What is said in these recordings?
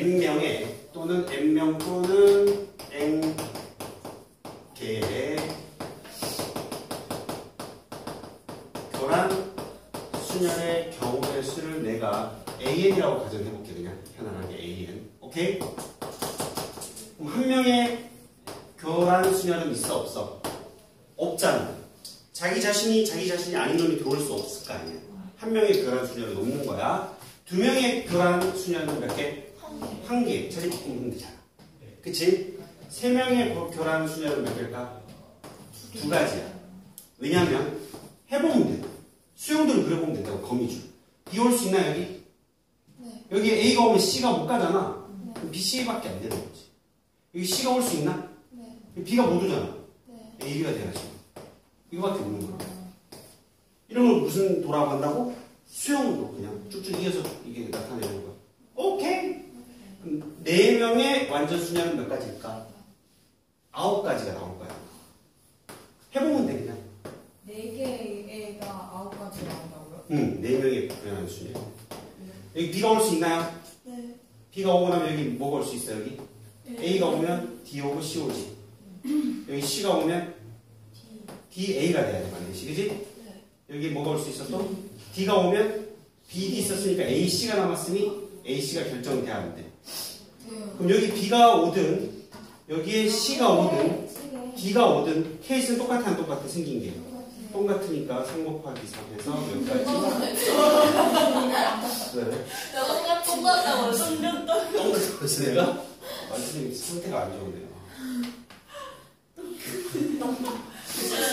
n명의 또는 n명 또는 n개의 교란 수열의 경우의 수를 내가 an이라고 가정해볼게. 그냥 편안하게 an. 오케이? 그럼 한 명의 교란 수열은 있어 없어? 없잖아. 자기 자신이 아닌 놈이 들어올 수 없을 거 아니야. 한 명의 교란 수열은 없는 거야. 두 명의 교란 수열은 몇 개? 한 개. 자리 바꾸면 되잖아. 그치? 세 명의 교란 수열은 몇 개일까? 두 가지야. 왜냐면 해보면 돼. 수용들을 그려보면 된다고. 거미줄. B 올 수 있나 여기? 네. 여기 A가 오면 C가 못 가잖아. 네. 그럼 B, C밖에 안 되는 거지. 여기 C가 올 수 있나? 네. B가 못 오잖아. 네. A, B가 돼야지. 이거밖에 없는 거야. 이런 걸 무슨 도라고 한다고? 수용도 그냥 쭉쭉 이어서 이게 나타내는 거야. 오케이? 그럼 4명의 완전 수량은 몇 가지일까? 9가지가 나올 거야. 해보면 돼 그냥. 4개의 애가 9가지 나온다고요? 응, 4명의 불연한 수량. 여기 B가 올 수 있나요? 네. B가 오고 나면 여기 뭐가 올 수 있어 여기? 네. A가 오면 D 오고 C 오지. 여기 C가 오면 DA가 돼야 돼 반드시. 그지? 네. 여기 뭐가 올 수 있어 또? D가 오면 BD 있었으니까 AC가 남았으니 AC가 결정돼야 하는데. 그럼 여기 B가 오든 여기에 C가 오든 D가 오든 케이스는 똑같아 안 똑같아 생긴 게. 똑같으니까 3 곱하기 3 해서 몇 가지? 왜? 똑같다고 똑같다고 해서 내가? 완전히 상태가 안 좋네요.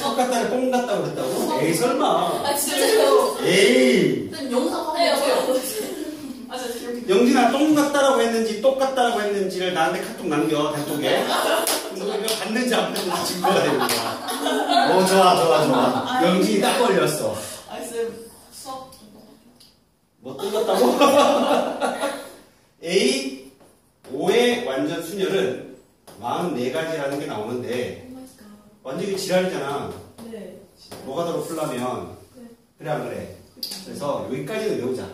똑같다를 똥 같다고 그랬다고? 에이 설마. 아 진짜요? 에이. 영상 한번 해요. 영진아 똥 같다라고 했는지 똑같다라고 했는지를 나한테 카톡 남겨 단톡에. 너 이거 봤는지 안 봤는지 증거가 되는 거야. 오 좋아. 영진이 딱 걸렸어. 쌤 수업 뭐 똥 같다고? A 5의 완전 순열은 44가지라는 게 나오는데 완전히 지랄이잖아. 네. 뭐가더로 풀려면 그래 안 그래? 그래서 여기까지는 외우자.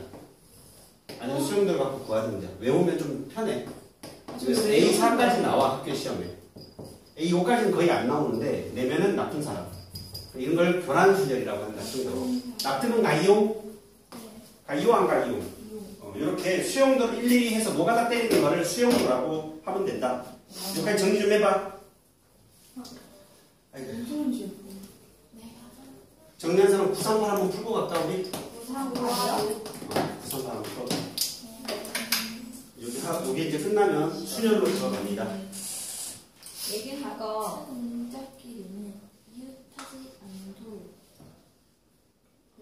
아니면 수용들 갖고 구하든지. 외우면 좀 편해. 그래서 A4까지 나와 학교 시험에. A5까지는 거의 안 나오는데 내면은 나쁜 사람. 이런 걸 교란수열이라고 한다. 정도로. 납득은 가이용? 가이용 안 가이용? 이렇게 수용도를 일일이 해서 뭐가 다 때리는 거를 수용도라고 하면 된다. 여기까지 정리 좀 해봐. 아이고. 정리한 사람 938 한번 풀고 갈까 우리? 938 한번 풀어. 여기 이제 끝나면 수열로 들어갑니다. 얘기하가 문자끼리는 이웃하지 않도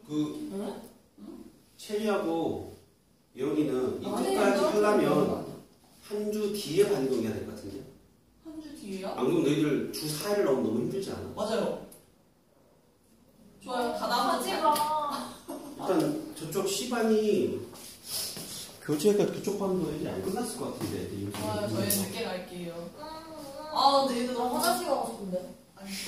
그 체리하고 예원이는 이때까지 하려면 한 주 뒤에 반동해야 될 것 같은데? 한 주 뒤에요? 안 그럼 너희들 주 4일 나오면 너무 힘들지 않아? 맞아요. 좋아요. 다 나가지 마. 일단 저쪽 C반이 교재가 그쪽 반도 이제 안 끝났을 것 같은데 애들이. 좋아요. 저희 늦게 갈게요. 아, 근데 얘들 너무 화장실 가고 싶은데.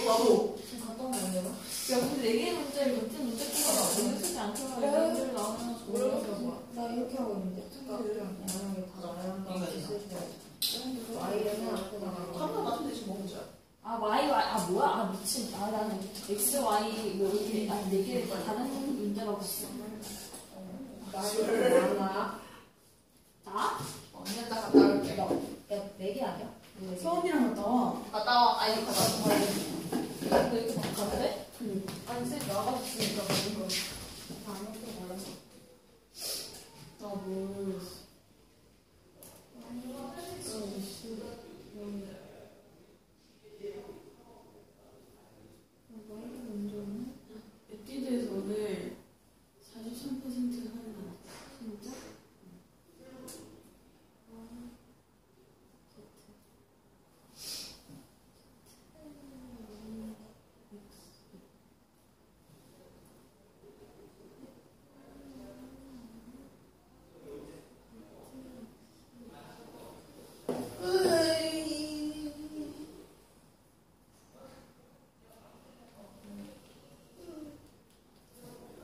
나도. 지금 갔다 오면 안 되나? 야 근데 4개의 문제를 문제 끼고 연습하지 않더라도 그래? 문제를 나오면 모르겠어. 나 이렇게 하고 있는데 만약에 다 나간다고 있을 때 아이는 앞에다가 한번 같은 대신 먹자. 아 뭐야? 아 미친. 아 나는 X, Y 뭐 이렇게 아니 4개 다른 문제가 있어. 나를 많아. 나? 언니 딱 갔다 올게. 야, 4개 아니야? 서원이랑 갔다 와. 갔다 와. 아니, 갔다 와. 너 이렇게 막 가도 돼? 아니, 쌤 나가봤으니까 가는 거. 안 먹고 말았어. 나 모르겠어. 에뛰드에서 오늘 43%를 하는 거 같아. 진짜?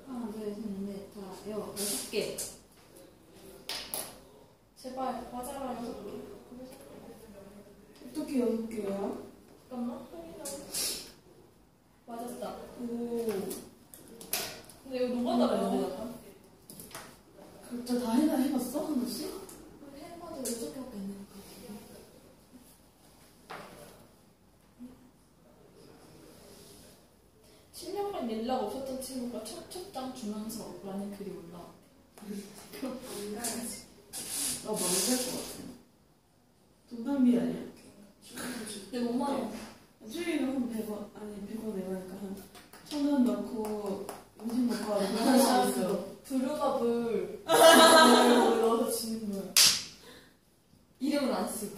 하나, 둘, 셋, 넷, 다, 6개. 제발 맞아라 6개. 어떻게 6개야? 잠깐만 확인하고. 맞았다. 오. 근데 이거 노가다가 있는데 약간. 각자 다 해봤어? 하나씩? 해봐도 6개밖에 안 되니까. 실력만 연락 없었던 친구가 첫 주면서 라는 글이 올라왔대. 안 가야지. 나 망할 것 같아. 도담이 아니야. 근데 너무 많아. 수익은 한 100원, 아니 100원 내가니까 한 1,000원 넣고 음식 먹고 하고 할수 있어. 부르가 불. 넣어서 지는 거야. 이름은 안 쓰고.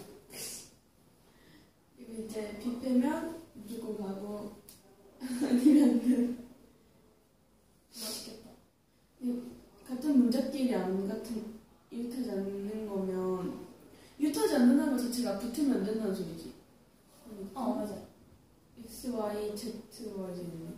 이거 이제 뷔페면 무조건 가고 아니면 맛있겠다. 같은 문제끼리 안 같은 이웃하지 않는 거면 이웃하지 않는다는 것 자체가 붙으면 안 된다는 소리지. 맞아. X, Y, Z, Y, Z네.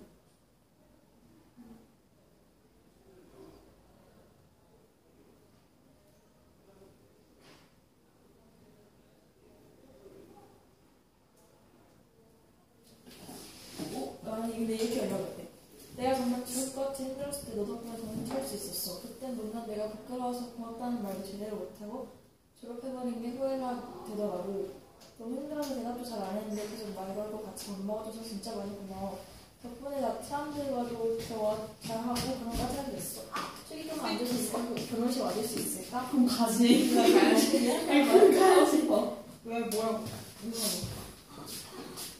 아니 근데 이렇게 연락했대. 내가 정말 죽을 것 같이 힘들었을 때 너 덕분에 정신 차릴 수 있었어. 그땐 물론 내가 부끄러워서 고맙다는 말도 제대로 못하고 졸업해버린 게 후회가 되더라고. 너무 힘들어서 대답도 잘 안 했는데 계속 말 걸고 같이 밥 먹어줘서 진짜 많이 고마워. 덕분에 나 사람들과도 대화 잘하고 그런 거 하게 됐어. 저기 좀 앉을 수 있을까? 결혼식 와줄 수 있을까? 그럼 가지. 가야지. 왜 뭐라고?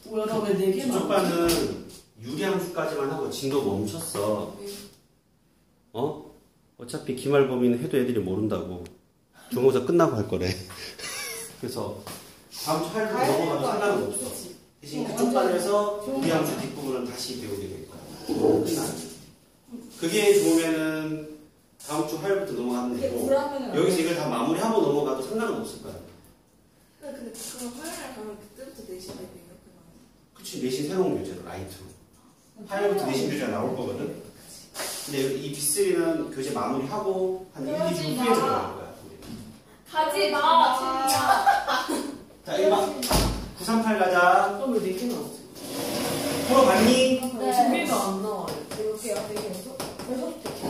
뭐야, 나 왜 4개 수족관은 유리함수까지만 하고 진도 멈췄어. 어? 어차피 기말 범위는 해도 애들이 모른다고. 중고사 끝나고 할 거래. 그래서 다음 주 화요일로 넘어가도 상관은 없어. 대신 그쪽 반에서 유리함수 뒷부분을 다시 배우게 될 거야. 끝나. 그게 좋으면은 다음 주 화요일부터 넘어가면 되고 여기서 이걸 다 마무리하고 넘어가도 상관은 없을 거야. 근데 그럼 화요일에 가면 그때부터 4시간이 되겠구나. 그치, 내신 새로운 교재로 라이트로. 화요일부터 내신 교재가 나올 거거든. 근데 이 B3는 교재 마무리하고 한 1, 2주 후에 들어갈 거야. 가지 마, 진짜. 자, 1번 938 가자. 그럼 왜 4개 나왔지? 풀어봤니? 네. 준비가 안 나와요. 이렇게 계속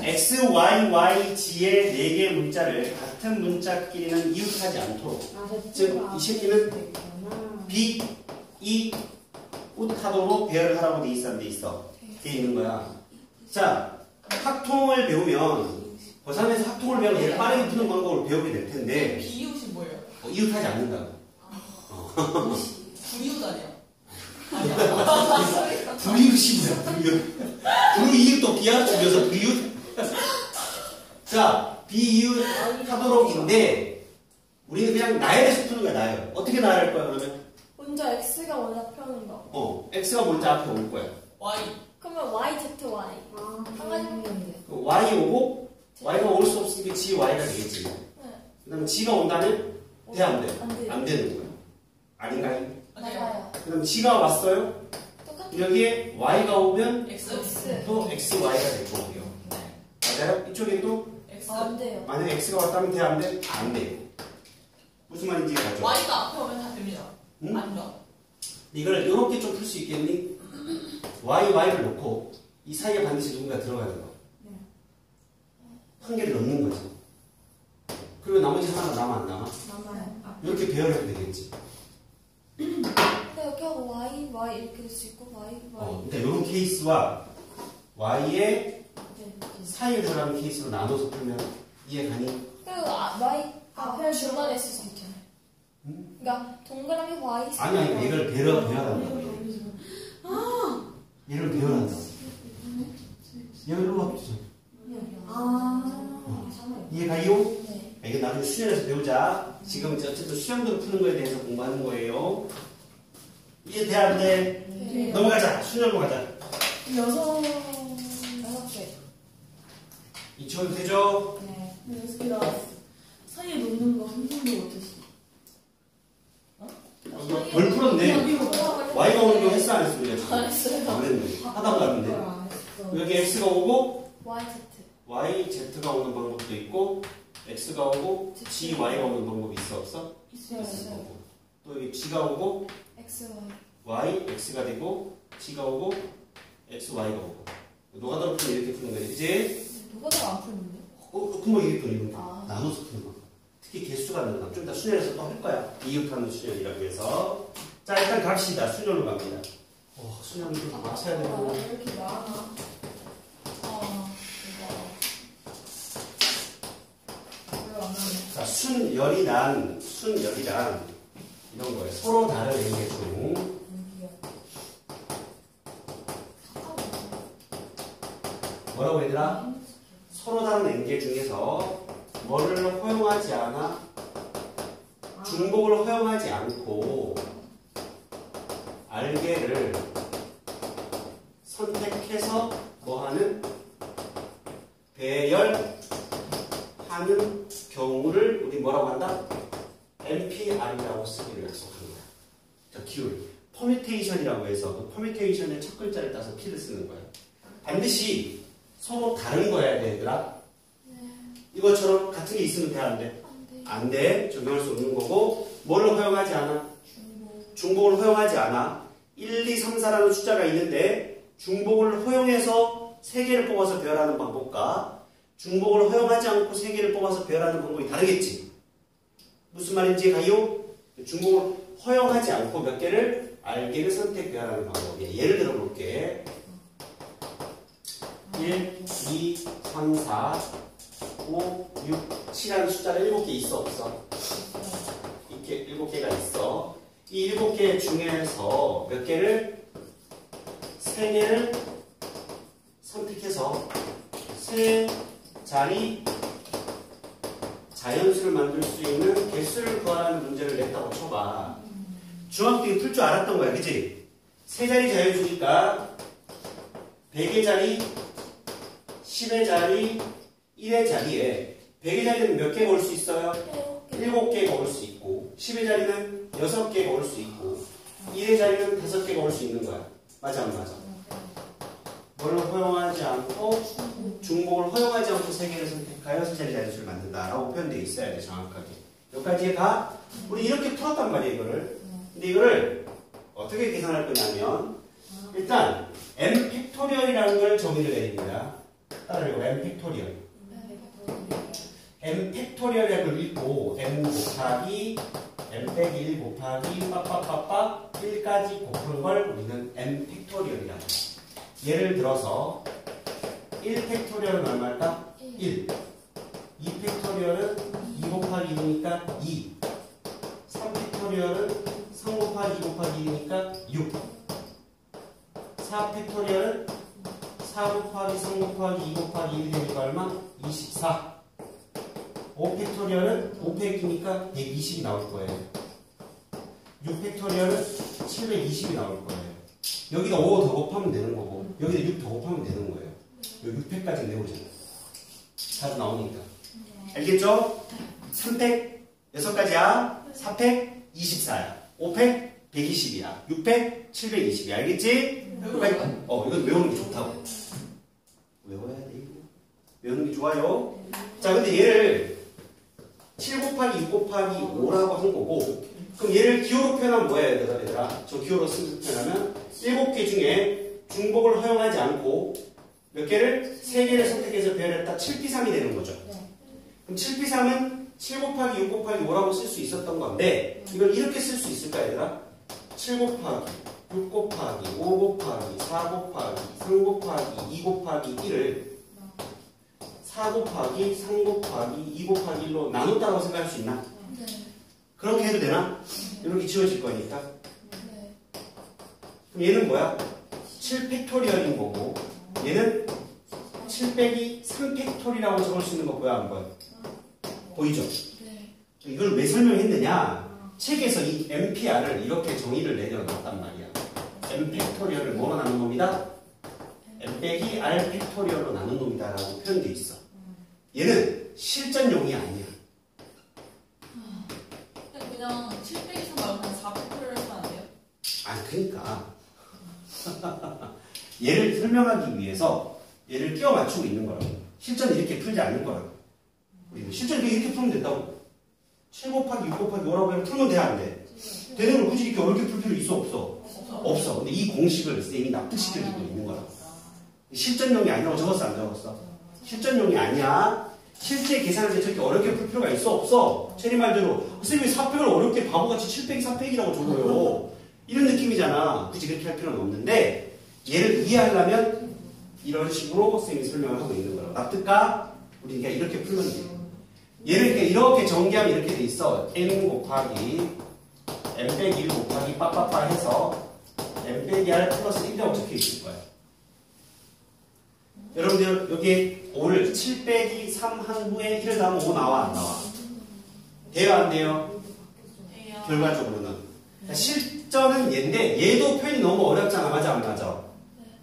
X, Y, Y, G의 4개의 문자를 같은 문자끼리는 이웃하지 않도록. 즉, 이 새끼는 B, E, 웃하도록 배열을 하라고 돼 돼 있는 거야. 자, 학통을 배우면 고3에서 학통을 배우면 얘를 빠르게 푸는 방법을 배우게 될 텐데 비이웃이 뭐예요? 이웃하지 않는다고. 불이웃 아니야? 불이웃이 뭐야, 불이웃. 불이웃도 비하 줄여서 불이웃. 자, 비이웃 하도록인데 우리는 그냥 나열해서 푸는 거야, 나열. 어떻게 나열할 거야, 그러면? 먼저 X가 먼저 펴는 거. X가 먼저 앞에 올 거야. Y. 그러면 Y, Z, Y. 한 가지 문제인데. Y 오고 Y가 올 수 없으니까 G, Y가 되겠지. 네. 그 다음에 G가 온다면 돼, 안 돼? 안 돼요. 안 되는 거야. 아닌가요? 맞아요. 그 다음 G가 왔어요. 똑같은 여기에 Y가 오면 X. X. 또 X, Y가 될 거고요. 맞아요? 이쪽에도 X. 안 돼요. 만약에 X가 왔다면 돼, 안 돼? 안 돼요. 무슨 말인지 알죠? Y가 앞에 오면 다 됩니다. 응? 아닌가? 이걸 이렇게 좀 풀 수 있겠니? Y, Y를 놓고 이 사이에 반드시 누군가 들어가야 거. 한 개를 넣는 거지. 그리고 나머지 하나가 남아 안 남아? 남아요. 이렇게 배열해도 되겠지. 근데 여기 하고 Y, Y 이렇게 될 수 있고 Y, Y. 그러니까 이런 케이스와 Y의 네. 사이에 들어가는 케이스로 나눠서 풀면 이해가니? 그리고 Y 앞에 중간에 있을 수도 있잖아요. 그러니까 동그라미 Y. 아니, 이걸 배열한다고. 얘를 배열한다고. 얘를 로 합치죠. 이해가요? 네. 이게 나중에 수련해서 배우자. 지금 이제 어쨌든 수영도로 푸는 거에 대해서 공부하는 거예요. 이해돼, 안 돼? 네. 넘어가자. 수련으로 가자. 6개. 이쪽으로 되죠? 네. 6개 나왔어. 사이에 놓는 거 한 번도 못했어. 덜 풀었네. Y가 오는 거 했어, 안 했어? 우리가? 안 했어요. 안 했네. 하다가 왔는데. 안 했어. 여기 X가 오고 Y, Z. Y, Z가 오는 방법도 있고 x가 오고 g, y가 오는 방법이 있어 없어? 있어요. 있을 거고. 또 여기 g가 오고 X, y, x가 되고 g가 오고 x, y가 오고. 노가다로 풀면 이렇게 푸는 거지, 그치? 누가 더 안 풀는데? 금방 이렇게 푸는 거. 아. 나눠서 푸는 거. 특히 개수가 늘어나. 좀 이따 수련에서 또 할 거야. 이웃하는 수련이라고 해서. 자, 일단 갑시다. 수련으로 갑니다. 수련으로 맞춰야 되는 거. 왜 이렇게 많아? 별로 안 나네. 자, 순열이란 이런 거예요. 서로 다른 행계 중 뭐라고 얘들아? 서로 다른 행계 중에서 뭐를 허용하지 않아? 중복을 허용하지 않고 알게를 선택해서 뭐하는? 배열하는 경우를 우리 뭐라고 한다? NPR이라고 쓰기로 약속하는 거야. 자, 기울. 퍼뮤테이션이라고 해서 그 퍼뮤테이션의 첫 글자를 따서 P를 쓰는 거야. 반드시 서로 다른 거야, 얘들아. 이것처럼 같은 게 있으면 돼, 안 돼? 안 돼. 적용할 수 없는 거고, 뭐를 허용하지 않아? 중복을 허용하지 않아. 1, 2, 3, 4라는 숫자가 있는데, 중복을 허용해서 3개를 뽑아서 배열하는 방법과 중복을 허용하지 않고 3개를 뽑아서 배열하는 방법이 다르겠지. 무슨 말인지 가요? 중복을 허용하지 않고 몇 개를 알게를 선택 배열하는 방법이야. 예를 들어 볼게. 1, 2, 3, 4, 5, 6, 7라는 숫자가 7개 있어 없어? 이렇게 7개가 있어. 이 7개 중에서 몇 개를? 3개를 선택해서 3자리 자연수를 만들 수 있는 개수를 구하라는 문제를 냈다고 쳐봐. 중학교 때 풀 줄 알았던 거야, 그치? 3자리 자연수니까 100의 자리, 10의 자리, 1의 자리에 100의 자리는 몇 개가 올 수 있어요? 7개가 올 수 있고 10의 자리는 6개가 올 수 있고 1의 자리는 5개가 올 수 있는 거야. 맞아 안 맞아? 뭘 허용하지 않고 중복을 허용하지 않고 3개를 선택하여 3자리 자연수를 만든다라고 표현되어 있어야 돼, 정확하게. 여기까지 가? 우리 이렇게 풀었단 말이야, 이거를. 근데 이거를 어떻게 계산할 거냐면 일단 n 팩토리얼이라는 걸 정의를 내립니다. 따라해요. n 팩토리얼. n 팩토리얼을 읽고 n 곱하기 n 빼기 1 곱하기 빠빠빠빠 1까지 곱한 걸 우리는 n 팩토리얼이라고 해요. 예를 들어서 1 팩토리얼은 얼마일까? 1. 2 팩토리얼은 2 곱하기 1이니까 2. 3 팩토리얼은 3 곱하기 2 곱하기 1이니까 6. 4 팩토리얼은 4 곱하기 3 곱하기 2 곱하기 1이 되니까 얼마? 24. 5 팩토리얼은 5 팩이니까 120이 나올 거예요. 6 팩토리얼은 720이 나올 거예요. 여기다 5 더 곱하면 되는 거고 여기다 6 더 곱하면 되는 거예요. 여기 6팩까지 내오잖아. 답 나오니까. 알겠죠? 3팩 6가지야. 4팩 24야. 5팩 120이야. 6팩 720이야. 알겠지? 이건 외우는 게 좋다고. 외워야 돼, 이거. 외우는 게 좋아요. 자, 근데 얘를 7 곱하기 6 곱하기 5라고 한 거고, 그럼 얘를 기호로 표현하면 뭐야, 얘들아? 저 기호로 표현하면 7개 중에 중복을 허용하지 않고 몇 개를? 3개를 선택해서 배열했다 7P3이 되는 거죠. 그럼 7P3은 7 곱하기 6 곱하기 5라고 쓸 수 있었던 건데, 이걸 이렇게 쓸 수 있을까, 얘들아? 7 곱하기 6 곱하기 5 곱하기 4 곱하기 3 곱하기 2 곱하기 1을 4 곱하기 3 곱하기 2 곱하기 1로 나눴다고 생각할 수 있나? 그렇게 해도 되나? 이렇게 지워질 거니까. 그럼 얘는 뭐야? 7 팩토리얼인 거고 얘는 7 빼기 3 팩토리라고 적을 수 있는 거 보여 안 보여? 보이죠? 이걸 왜 설명했느냐? 책에서 이 NPR을 이렇게 정의를 내려놨단 말이야. n 팩토리얼을 뭐로 나눈 놈이다? n 빼기 r 팩토리얼로 나눈 놈이다 라고 표현되어 있어. 얘는 실전용이 아니야. 그냥 7 빼기 3 말고 그냥 4 팩토리얼 하면 안 돼요? 아니 그러니까 얘를 설명하기 위해서 얘를 끼워 맞추고 있는 거라고. 실전 이렇게 풀지 않을 거라고. 실제로 이렇게 풀면 된다고. 7 곱하기 6 곱하기 5라고 그냥 풀면 돼, 안 돼? 되는 걸 굳이 이렇게 어렵게 풀 필요 있어, 없어? 없어. 근데 이 공식을 쌤이 납득시켜주고 있는 거라. 실전용이 아니라고 적었어, 안 적었어? 실전용이 아니야. 실제 계산할 때 저렇게 어렵게 풀 필요가 있어, 없어? 체리 말대로 쌤이 4팩을 어렵게 바보같이 7팩이 4팩이라고 적어요. 이런 느낌이잖아. 굳이 그렇게 할 필요는 없는데 얘를 이해하려면 이런 식으로 쌤이 설명을 하고 있는 거라고. 납득가? 우리 그냥 이렇게 풀면 돼. 얘를 이렇게 전개하면 이렇게 돼 있어. n 곱하기 n 빼기 1 곱하기 빠빠빠 해서 n 빼기 r 플러스 1이라고 적혀 있을 거야. 여러분들 여기 5를 7 빼기 3 한 후에 1을 더하면 5 나와 안 나와? 돼요 안 돼요? 돼요. 결과적으로는. 그러니까 실전은 얘인데 얘도 표현이 너무 어렵잖아. 맞아 안 맞아?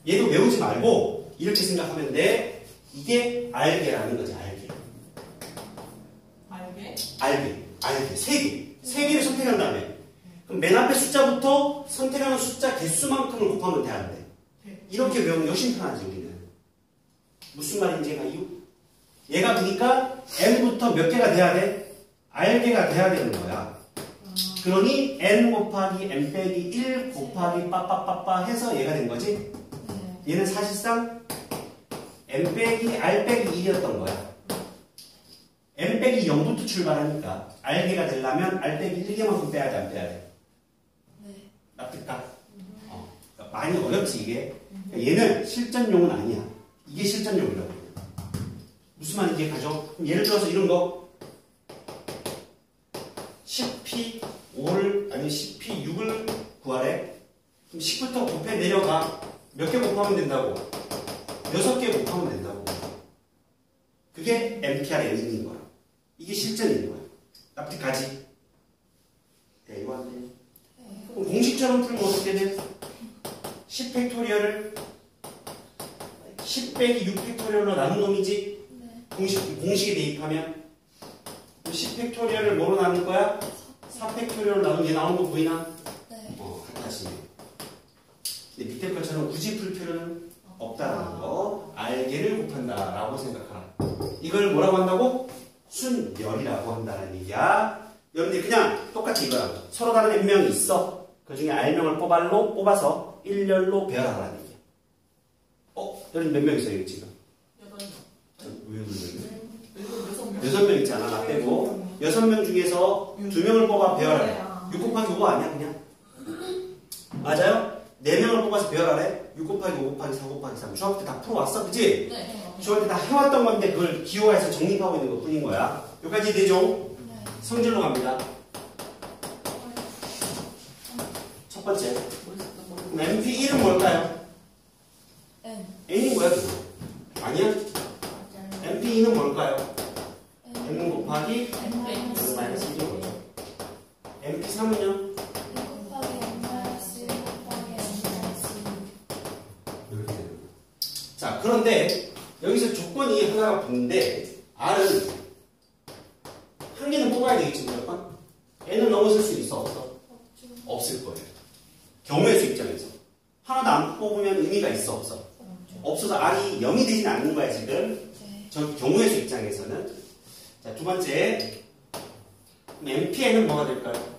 얘도 외우지 말고 이렇게 생각하면 돼. 이게 알게라는 거지. 알게. 알게. 세 개를 선택한 다음에 그럼 맨 앞에 숫자부터 선택하는 숫자 개수만큼을 곱하면 돼 안 돼? 이렇게 외우면 훨씬 편하지 우리는. 무슨 말인지 얘가 얘가 그러니까 n부터 몇 개가 돼야 돼? r개가 돼야 되는 거야. 그러니 n 곱하기 n 빼기 1 곱하기 빠빠빠빠 해서 얘가 된 거지. 얘는 사실상 n 빼기 r 빼기 1이었던 거야. n 빼기 0부터 출발하니까 r개가 되려면 r 빼기 1개만큼 빼야 돼 안 빼야 돼? 납득가? 그러니까 많이 어렵지 이게. 그러니까 얘는 실전용은 아니야. 이게 실전용이라고. 무슨 말인지 이해가죠? 그럼 예를 들어서 이런 거 10p5를 아니 10p6을 구하래. 그럼 10부터 곱해 내려가. 몇 개 곱하면 된다고? 6개 곱하면 된다고. 그게 MPR의 N인 거야. 이게 실전인 거야. 납득가지? 네, 이거 안 돼. 그럼 공식처럼 풀면 어떻게 돼? 10팩토리얼을 10 빼기 6팩토리얼로 나눈 놈이지? 공식에 대입하면 10팩토리얼을 뭐로 나눌 거야? 4팩토리얼로 나누면 얘 나오는 거 보이나? 같아지네. 근데 밑에 것처럼 굳이 풀 필요는 없다라는 거. 알게를 곱한다라고 생각하라. 이걸 뭐라고 한다고? 순열이라고 한다는 얘기야. 여러분들 그냥 똑같이 이거야. 서로 다른 n명이 있어. 그 중에 r명을 뽑아서 1열로 배열하라는 얘기야. 여러분 몇 명 있어요 지금? 6명 있잖아. 나 빼고 6명 중에서 2명을 뽑아 배열하래. 6 곱하기 5 아니야 그냥? 맞아요? 4명을 뽑아서 배열하래. 6 곱하기 5 곱하기 4 곱하기 3 중학교 때 다 풀어왔어 그치? 중학교 때 다 해왔던 건데 그걸 기호화해서 정립하고 있는 것 뿐인 거야. 여기까지 되죠? 성질로 갑니다. 첫 번째 그럼 MP1은 뭘까요? N이 뭐야 그거? 아니야? MP2는 뭘까요? N 곱하기 N-1이 뭐죠? MP3은요? 이렇게 되는 거예요. 자 그런데 여기서 조건이 하나가 붙는데 R은 한 개는 뽑아야 되겠지 무조건? N을 넘어설 수 있어 없어? 없을 거예요. 경우의 수 입장에서 하나도 안 뽑으면 의미가 있어 없어? 없어서 R이 0이 되진 않는 거야 지금. 저 경우의 수 입장에서는. 자, 두 번째 MPN은 뭐가 될까요?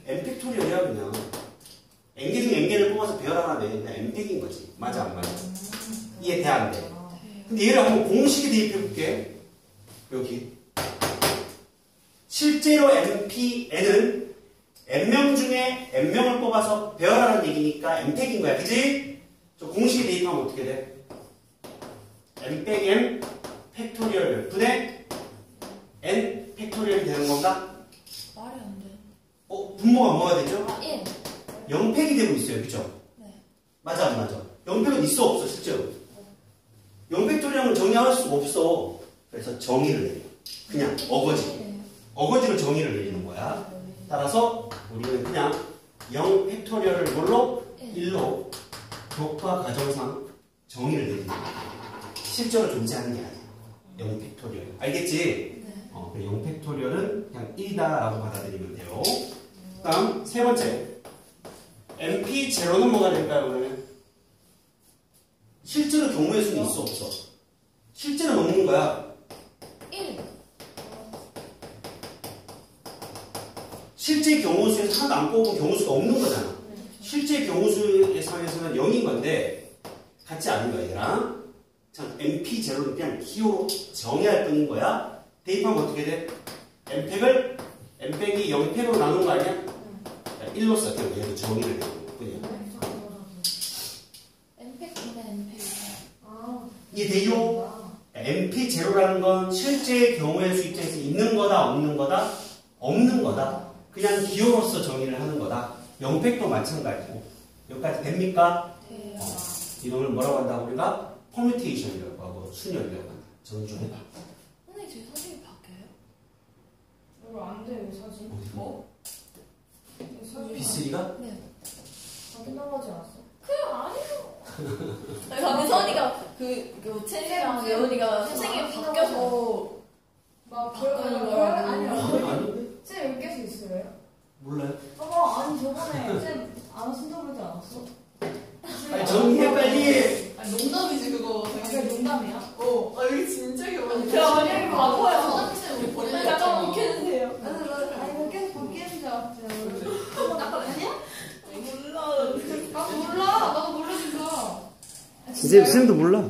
N팩토리얼이야 그냥. N개 중에 N개를 뽑아서 배열하나 그냥 N팩인 거지. 맞아 안 맞아? 이해 돼 안 돼? 근데 얘를 한번 공식에 대입해 볼게. 여기 실제로 MPN은 N명 중에 N명을 뽑아서 배열하라는 얘기니까 N팩인 거야 그치? 저 공식에 대입하면 어떻게 돼? n 빼기 m 팩토리얼 분의 n 팩토리얼이 되는 건가? 말이 안 돼. 분모가 뭐가 되죠? 1. 0팩이 되고 있어요 그죠? 맞아 안 맞아? 0팩은 있어 없어 실제로? 0팩토리얼은 정의할 수가 없어. 그래서 정의를 내려. 그냥 어거지로 정의를 내리는 거야. 따라서 우리는 그냥 0 팩토리얼을 뭘로? 1로 교과 과정상 정의를 내리는 거야. 실제로 존재하는 게 아니야. 0 팩토리얼. 알겠지? 0 팩토리얼은 그냥 1이다라고 받아들이면 돼요. 다음 세 번째. MP0는 뭐가 될까요 그러면? 실제로 경우의 수는 있어 없어? 실제로 넘는 거야. 1. 실제 경우수에서 하나도 안 뽑으면 경우수가 없는 거잖아. 실제 경우수의 상에서는 0인 건데 같지 않은 거야 얘랑. 참 MP0는 그냥 기호로 정해야 할 뿐인 거야. 대입하면 어떻게 돼? M팩을 M팩이 0팩으로 나눈 거 아니야? 1로 써. 그냥 얘도 정의를 해도 뿐이야. 엠팩인데 엠팩. 이해돼요? MP0라는 건 실제 경우의 수 입장에서 있는 거다 없는 거다? 없는 거다. 그냥 기호로서 정의를 하는 거다. 0팩도 마찬가지고. 여기까지 됩니까? 네. 이놈을 뭐라고 한다고 우리가? 퍼뮤테이션이라고 하고 순열이라고 한다. 정의 좀 해봐. 선생님 제 사진이 바뀌어요? 이거 안 돼요, 이 사진. 뭐? 이 사진 B3가? 네. 안 나가지 않았어? 그냥 아니요. 아니 서은이가 그 채리랑 예원이가 선생님이 바뀌어서 막 바꾸는 별 거라고. 아니요. 아닌데? 쌤 여기 계수 있어요? 몰라요. 아니 저번에 쌤 안 하신다고 그러지 않았어? 아니 정리해 빨리. 아니 농담이지 그거. 그게 농담이야? 여기 진짜 귀여워. 제가 만약에 바꿔요. 화장실 우리 버리는 거 잠깐만 있잖아. 웃겨주세요. 아니 계속 바뀌는 줄 알았어요. 아니야? 몰라. 나도 몰라. 나도 모르니까. 이제 쌤도 몰라.